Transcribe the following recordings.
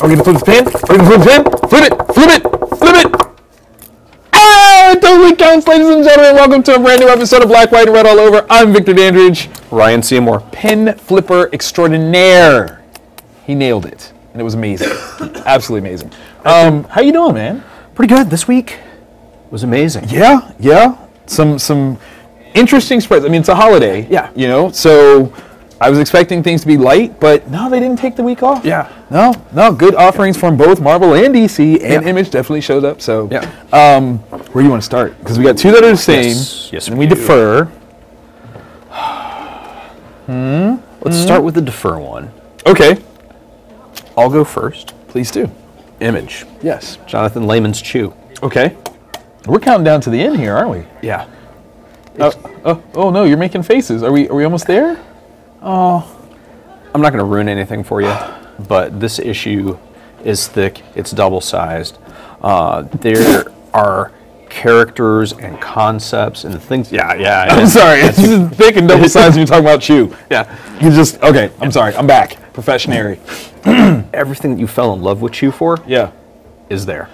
Are we gonna flip the pen? Are we gonna flip the pen? Flip it! Flip it! Flip it! Ah! It totally counts, ladies and gentlemen. Welcome to a brand new episode of Black, White, and Red All Over. I'm Victor Dandridge. Ryan Seymore. Pen flipper extraordinaire. He nailed it, and it was amazing. Absolutely amazing. How you doing, man? Pretty good. This week was amazing. Yeah. Some interesting spreads. I mean, it's a holiday. Yeah. You know, so I was expecting things to be light, but no, they didn't take the week off. Yeah. No, good offerings from both Marvel and DC, and Image definitely showed up. So, yeah. Where do you want to start? Because we got two that are the same. Yes, and we defer. Let's start with the defer one. Okay. I'll go first. Please do. Image. Yes. Jonathan Lehman's Chew. Okay. We're counting down to the end here, aren't we? Yeah. Oh no, you're making faces. Are we almost there? I'm not going to ruin anything for you, but this issue is thick. It's double-sized. There are characters and concepts and things. Yeah. I'm sorry. This is thick and double-sized when you're talking about Chew. Yeah. You just, okay, I'm sorry. I'm back. Professionary. Everything that you fell in love with Chew for is there.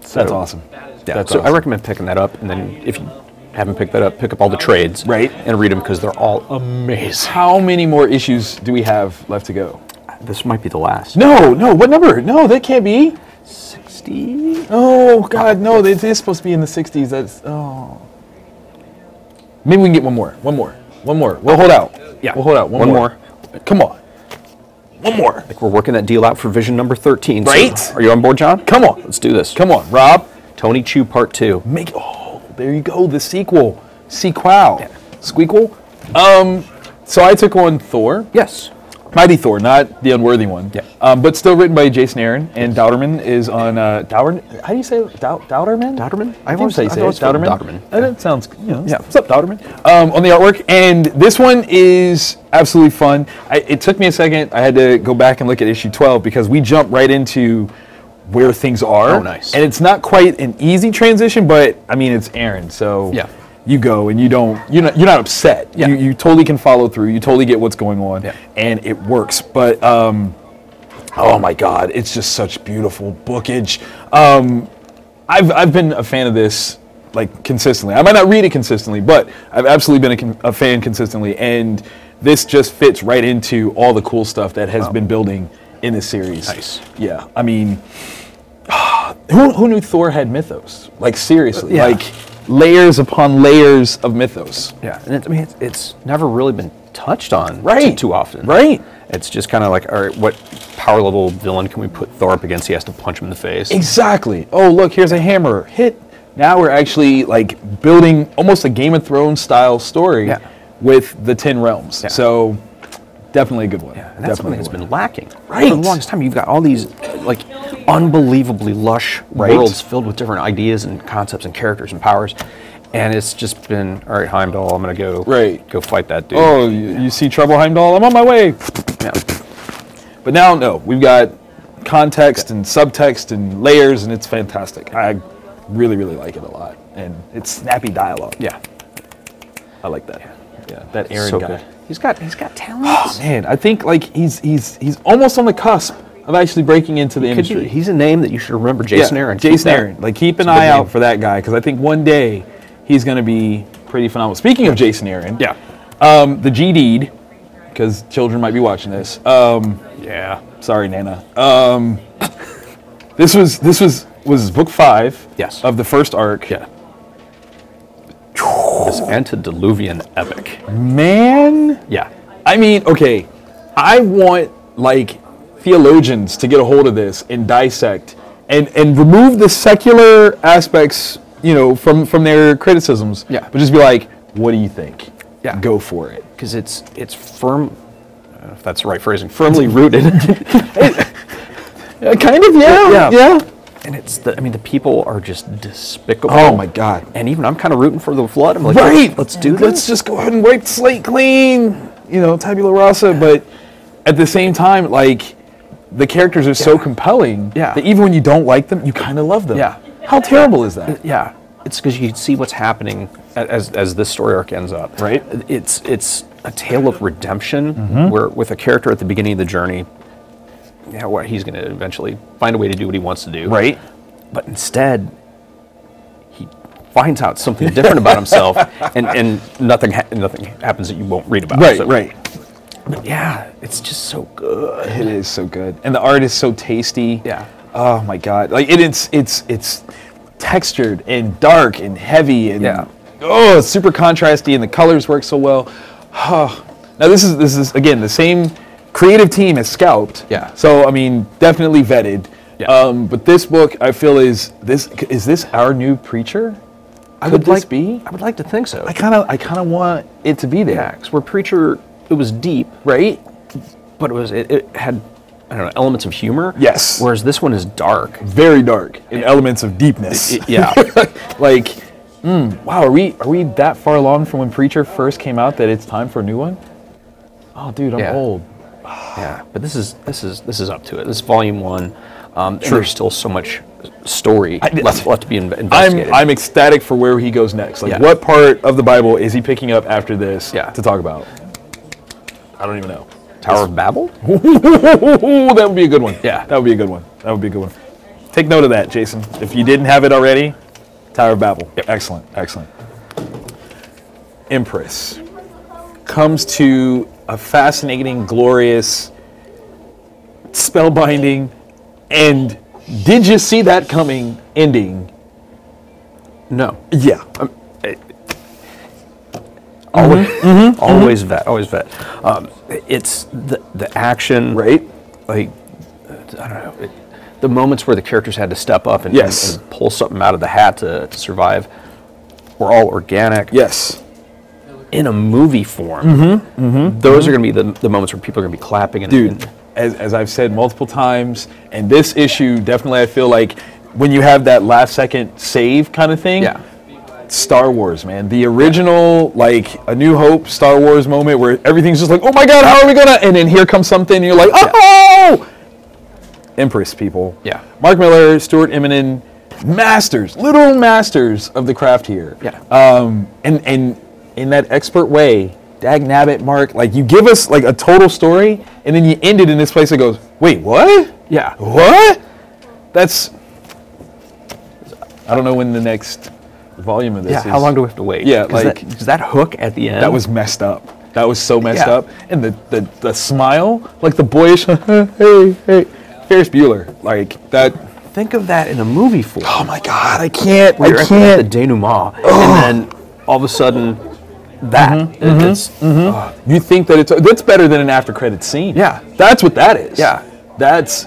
That's awesome. Yeah, That's so awesome. I recommend picking that up, and then if you haven't picked that up, pick up all the trades and read them because they're all amazing. How many more issues do we have left to go? This might be the last. No, what number? No, that can't be. 60? Oh, God, no, it is supposed to be in the 60s. Maybe we can get one more. We'll hold out. Yeah. We'll hold out. One more. Come on. One more. Like we're working that deal out for Vision number 13. Right. So are you on board, John? Come on. Let's do this. Come on, Rob. Tony Chew Part 2. There you go, the sequel. Sequel. Yeah. Squeakle. So I took on Thor. Yes. Mighty Thor, not the unworthy one. Yeah. But still written by Jason Aaron, and Dowderman is on How do you say it? Dowderman? Dowderman? I think that's how you say it. Dowderman. That sounds, Yeah. What's up, Dowderman? On the artwork, and this one is absolutely fun. It took me a second. I had to go back and look at issue 12 because we jumped right into where things are. Oh, nice. And it's not quite an easy transition, but I mean, it's Aaron, so you go and you're not upset. Yeah. You totally can follow through. You totally get what's going on, and it works. But oh my God, it's just such beautiful bookage. I've been a fan of this like consistently. I might not read it consistently, but I've absolutely been a fan consistently, and this just fits right into all the cool stuff that has been building in this series. Nice. Yeah, I mean, who knew Thor had mythos? Like seriously, like layers upon layers of mythos. Yeah, and it's never really been touched on too often. Right. It's just kind of like, all right, what power level villain can we put Thor up against? He has to punch him in the face. Exactly. Oh, look, here's a hammer. Hit. Now we're actually like building almost a Game of Thrones style story with the 10 realms. Yeah. So definitely a good one. Yeah, and that's something that's been lacking. Right. For the longest time, you've got all these like unbelievably lush worlds filled with different ideas and concepts and characters and powers. And it's just been, all right, Heimdall, I'm going to go fight that dude. Oh, you see trouble, Heimdall? I'm on my way. Yeah. But now, no, we've got context and subtext and layers, and it's fantastic. I really, really like it a lot. And it's snappy dialogue. Yeah. I like that. Yeah, that Aaron so guy. Good. He's got talent. Oh, man, I think like he's almost on the cusp of actually breaking into the industry. He's a name that you should remember, Jason Aaron. Jason Aaron. Like, keep an eye out for that guy, because I think one day he's going to be pretty phenomenal. Speaking of Jason Aaron, the GD'd, because children might be watching this. Sorry, Nana. This was book 5 of the first arc. Yeah. This antediluvian epic. Man. Yeah. I mean, okay, I want like theologians to get a hold of this and dissect and remove the secular aspects, you know, from their criticisms. Yeah. But just be like, what do you think? Yeah. Go for it. Because it's firm, I don't know if that's the right phrasing, firmly rooted. Kind of, yeah. And it's the people are just despicable. Oh my God. And even I'm kind of rooting for the Flood. I'm like, let's do this. Let's just go ahead and wipe the slate clean, you know, tabula rasa. But at the same time, like, the characters are so compelling that even when you don't like them, you kind of love them. Yeah. How terrible is that? Yeah. It's because you see what's happening as this story arc ends up. Right. It's a tale of redemption where with a character at the beginning of the journey what he's going to eventually find a way to do what he wants to do. Right. But instead, he finds out something different about himself, and nothing happens that you won't read about. Right, right. But yeah, it's just so good. It is so good, and the art is so tasty. Yeah. Oh my God! Like it's textured and dark and heavy and it's super contrasty, and the colors work so well. Now this is again the same creative team as Scalped. Yeah. So I mean, definitely vetted. Yeah. But this book, I feel is this our new Preacher? I would like to think so. I kind of want it to be there. Yeah, because where Preacher, it was deep, right? But it had, I don't know, elements of humor. Yes. Whereas this one is dark. Very dark in elements of deepness. Yeah. Like, wow, are we that far along from when Preacher first came out that it's time for a new one? Oh, dude, I'm old. Yeah, but this is up to it. This is volume 1. There's still so much story left to be investigated. I'm ecstatic for where he goes next. Like, what part of the Bible is he picking up after this to talk about? I don't even know. Tower of Babel? That would be a good one. Yeah. That would be a good one. That would be a good one. Take note of that, Jason. If you didn't have it already, Tower of Babel. Yep. Excellent, excellent. Empress comes to a fascinating, glorious, spellbinding, and did you see that coming ending? No. Yeah. Always vet. It's the action, right? Like, I don't know, the moments where the characters had to step up and pull something out of the hat to survive were all organic. Yes. In a movie form, those are going to be the moments where people are going to be clapping. Dude, as I've said multiple times, and this issue definitely, I feel like when you have that last second save kind of thing. Yeah. Star Wars, man. The original, like, A New Hope Star Wars moment where everything's just like, oh my God, how are we gonna? And then here comes something, and you're like, oh! Empress, people. Yeah. Mark Millar, Stuart Immonen, masters, literal masters of the craft here. Yeah. And in that expert way, dag nabbit, Mark, like, you give us, like, a total story, and then you end it in this place that goes, wait, what? Yeah. What? That's, I don't know when the next volume of this is. How long do we have to wait? Yeah, like that hook at the end. That was messed up. That was so messed up. And the smile, like the boyish, hey, Ferris Bueller, like that. Think of that in a movie form. Oh my God, I can't. Where you're at the denouement, and then all of a sudden, you think that's better than an after credits scene. Yeah, that's what that is. Yeah, that's.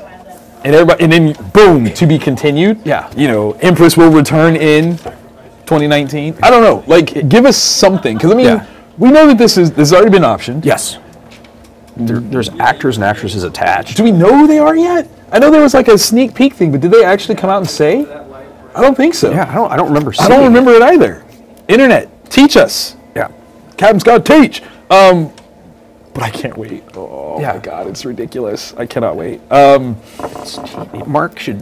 And everybody, and then boom, to be continued. Yeah, you know, Empress will return in 2019. I don't know. Like, give us something, because I mean, we know that this has already been optioned. Yes. There's actors and actresses attached. Do we know who they are yet? I know there was like a sneak peek thing, but did they actually come out and say? I don't think so. Yeah, I don't remember. I don't remember it either. Internet, teach us. Yeah, Captain Scott, teach. But I can't wait. Oh my God, it's ridiculous. I cannot wait. Mark should,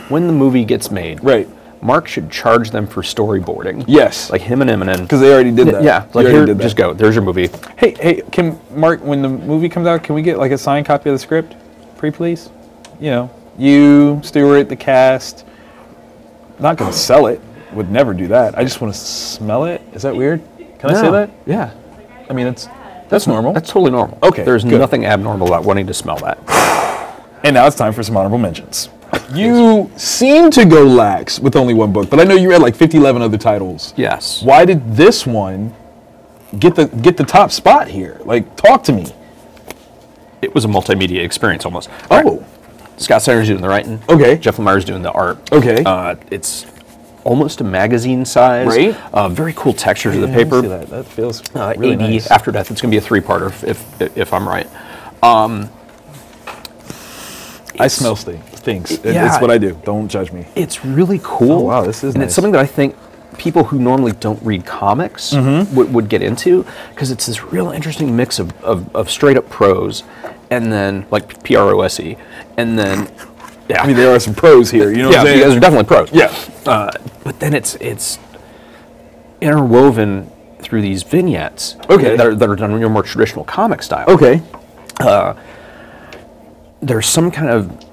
when the movie gets made, right? Mark should charge them for storyboarding. Yes, like him and Eminem, because they already did that. Yeah, like here, just go. There's your movie. Hey, can Mark, when the movie comes out, can we get like a signed copy of the script, please? You know, you, Stuart, the cast. Not gonna sell it. Would never do that. I just want to smell it. Is that weird? Can I say that? Yeah. I mean, that's normal. That's totally normal. Okay. There's nothing abnormal about wanting to smell that. And now it's time for some honorable mentions. You seem to go lax with only one book, but I know you read like 11 other titles. Yes. Why did this one get the top spot here? Like, talk to me. It was a multimedia experience almost. Oh. Right. Scott Snyder's doing the writing. Okay. Jeff Lemire's doing the art. Okay. It's almost a magazine size. Right. Very cool texture to the paper. See that feels really AD nice. After Death. It's going to be a 3-parter if I'm right. I smell things. It's what I do. Don't judge me. It's really cool. Oh, wow, this is and nice. It's something that I think people who normally don't read comics would get into, because it's this real interesting mix of straight up prose, and then like prose, and then I mean, there are some pros here. You know what I'm saying? You guys are definitely pros. Yeah. But then it's interwoven through these vignettes. Okay. That are done in your more traditional comic style. Okay. there's some kind of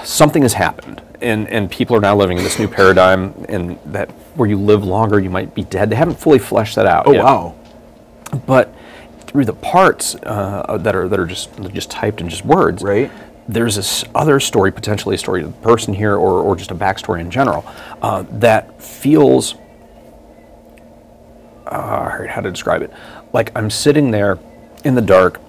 something has happened, and people are now living in this new paradigm, and that where you live longer, you might be dead. They haven't fully fleshed that out. Oh wow! But through the parts that are just typed in just words, right? There's this other story, potentially a story of the person here, or just a backstory in general, that feels, how to describe it, like I'm sitting there in the dark,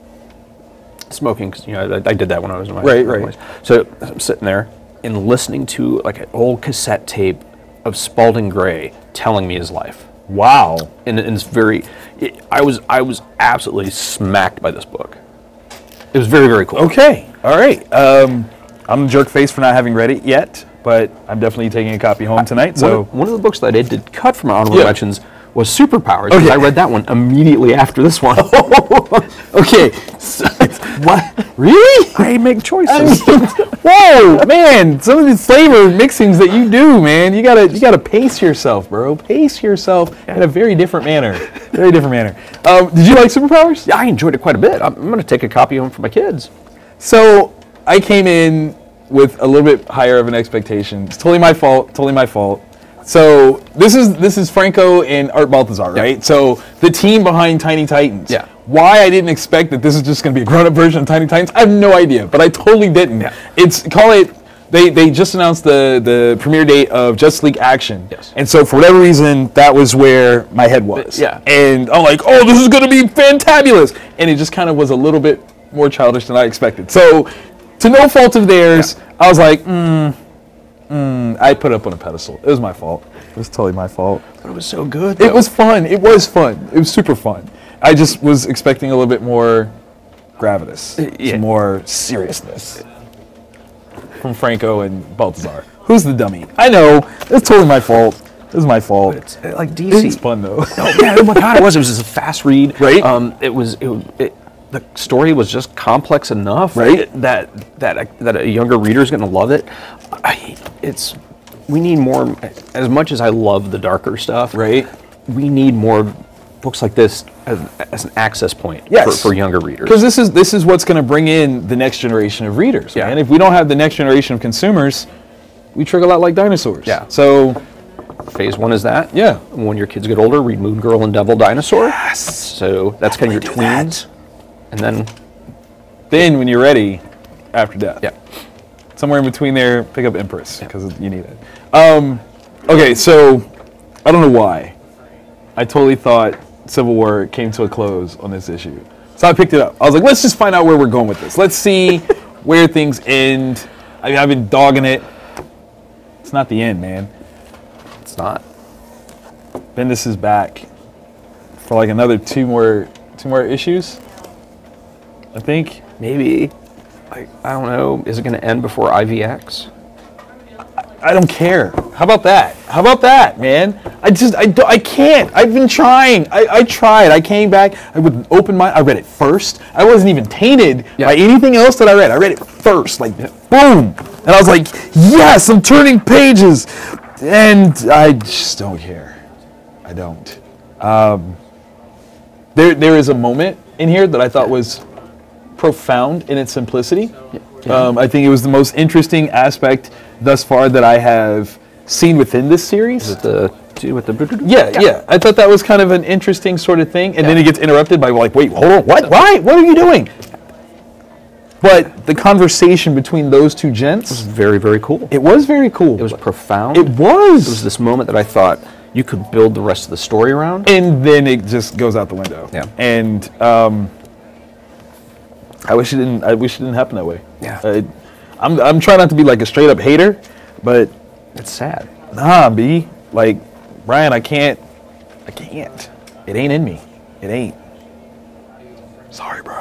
smoking, because I did that when I was in my right. So I'm sitting there and listening to like an old cassette tape of Spalding Gray telling me his life. Wow! And it's I was absolutely smacked by this book. It was very, very cool. Okay, all right. I'm a jerk face for not having read it yet, but I'm definitely taking a copy home tonight. So one of the books that I did cut from honorable mentions was Superpowers. Okay. I read that one immediately after this one. okay. What? Really? I make choices. Whoa, man! Some of these flavor mixings that you do, man, you gotta pace yourself, bro. Pace yourself in a very different manner. Very different manner. Did you like Superpowers? Yeah, I enjoyed it quite a bit. I'm going to take a copy home for my kids. So I came in with a little bit higher of an expectation. It's totally my fault. Totally my fault. So this is Franco and Art Baltazar, right? So the team behind Tiny Titans. Yeah. Why I didn't expect that this is just going to be a grown-up version of Tiny Titans, I have no idea, but I totally didn't. Yeah. They just announced the premiere date of Justice League Action. Yes. And so for whatever reason, that was where my head was. Yeah. And I'm like, oh, this is going to be fantabulous. And it just kind of was a little bit more childish than I expected. So to no fault of theirs, I was like, I put it up on a pedestal. It was my fault. It was totally my fault. But it was so good, though. It was fun. It was fun. It was super fun. I just was expecting a little bit more gravitas, some more seriousness from Franco and Baltazar. Who's the dummy? I know. It's totally my fault. It was my fault. It's like DC. It's fun though. Oh my god, it was just a fast read. Right. The story was just complex enough, right? That a younger reader is going to love it. We need more. As much as I love the darker stuff, right? We need more books like this as an access point for younger readers. Because this is what's going to bring in the next generation of readers. Yeah. And if we don't have the next generation of consumers, we trickle out like dinosaurs. Yeah. So phase one is that. Yeah. When your kids get older, read Moon Girl and Devil Dinosaur. Yes. So that's kind of your tweens. And then when you're ready, After Death. Yeah. Somewhere in between there, pick up Empress because you need it. Okay, so I don't know why. I totally thought Civil War came to a close on this issue. So I picked it up. I was like, let's just find out where we're going with this. Let's see where things end. I mean, I've been dogging it. It's not the end, man. It's not. Bendis is back for like another two more issues, I think. Maybe. I don't know. Is it going to end before IVX? I don't care. How about that? How about that, man? I can't. I've been trying. I tried. I came back. I would open my. I read it first. I wasn't even tainted by anything else that I read. I read it first, like boom, and I was like, yes, I'm turning pages, and I just don't care. I don't. There is a moment in here that I thought was profound in its simplicity. I think it was the most interesting aspect thus far that I have seen within this series. With the yeah. I thought that was kind of an interesting sort of thing, and then it gets interrupted by like, wait, hold on, what? Why? What are you doing? But the conversation between those two gents was very, very cool. It was very cool. It was profound. It was. It was this moment that I thought you could build the rest of the story around, and then it just goes out the window. Yeah. And I wish it didn't happen that way. Yeah. I'm trying not to be like a straight up hater, but it's sad. Nah, B. Like, Brian, I can't. It ain't in me. It ain't. Sorry, bro.